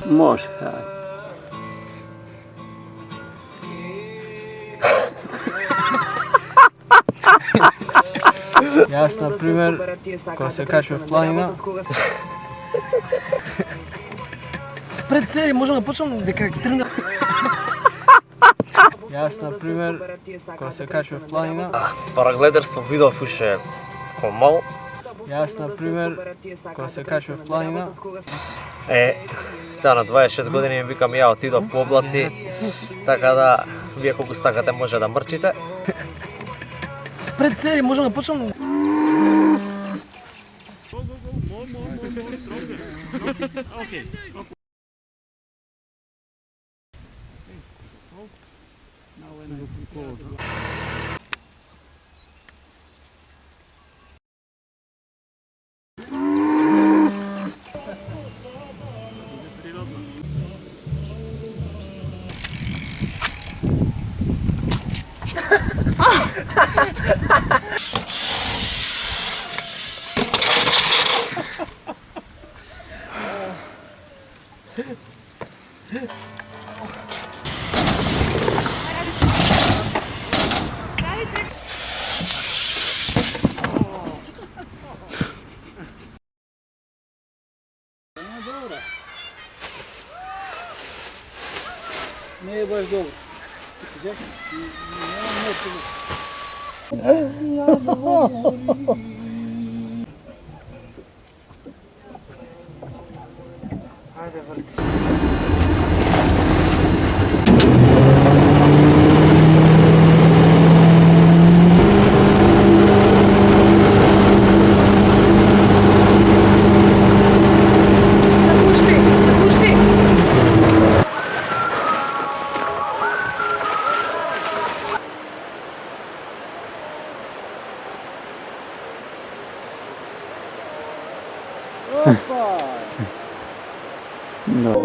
Može, ajde. Jaz, na primer, ko se kačem v planina. Pred se možemo da počnem neka ekstremna... Jaz, na primer, ko se kačem v planina. Парагледарство видов уште тако мал. Jaz, na primer, ko se kačem v planina. Сега на 26 години им викам ја отидов по облаци, така да вие колку сакате може да мрчите. Pred se možemo da počnem... Ne je baš dobro. Ajde, vrti se. No.